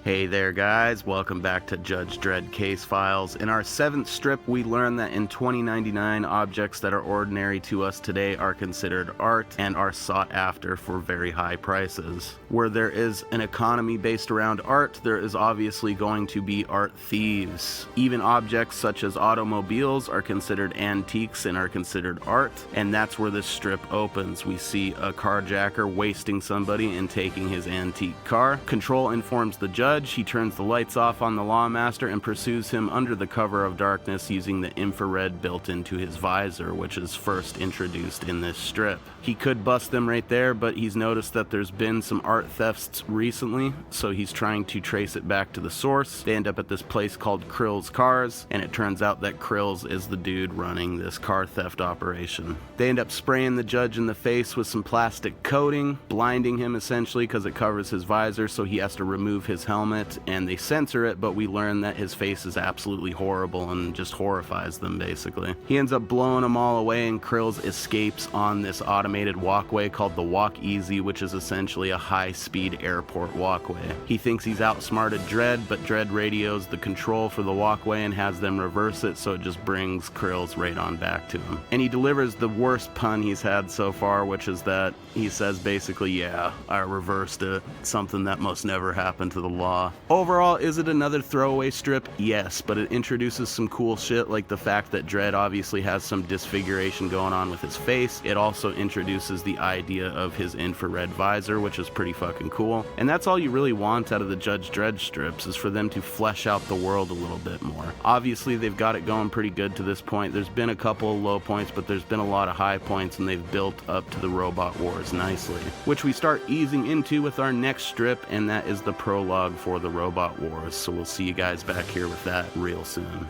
Hey there guys, welcome back to Judge Dredd Case Files. In our 7th strip, we learn that in 2099, objects that are ordinary to us today are considered art and are sought after for very high prices. Where there is an economy based around art, there is obviously going to be art thieves. Even objects such as automobiles are considered antiques and are considered art, and that's where this strip opens. We see a carjacker wasting somebody and taking his antique car. Control informs the judge. He turns the lights off on the lawmaster and pursues him under the cover of darkness using the infrared built into his visor, which is first introduced in this strip. He could bust them right there, but he's noticed that there's been some art thefts recently, so he's trying to trace it back to the source. They end up at this place called Krill's Cars, and it turns out that Krill's is the dude running this car theft operation. They end up spraying the judge in the face with some plastic coating, blinding him essentially because it covers his visor, so he has to remove his helmet, and they censor it, but we learn that his face is absolutely horrible and just horrifies them basically. He ends up blowing them all away, and Krill's escapes on this automated walkway called the Walk Easy, which is essentially a high-speed airport walkway. He thinks he's outsmarted Dredd, but Dredd radios the control for the walkway and has them reverse it, so it just brings Krill's right on back to him. And he delivers the worst pun he's had so far, which is that he says basically, yeah, I reversed it, something that must never happen to the law. Overall, is it another throwaway strip? Yes, but it introduces some cool shit like the fact that Dredd obviously has some disfiguration going on with his face. It also introduces the idea of his infrared visor, which is pretty fucking cool. And that's all you really want out of the Judge Dredd strips, is for them to flesh out the world a little bit more. Obviously, they've got it going pretty good to this point. There's been a couple of low points, but there's been a lot of high points, and they've built up to the robot wars nicely, which we start easing into with our next strip, and that is the prologue for the robot wars. So we'll see you guys back here with that real soon.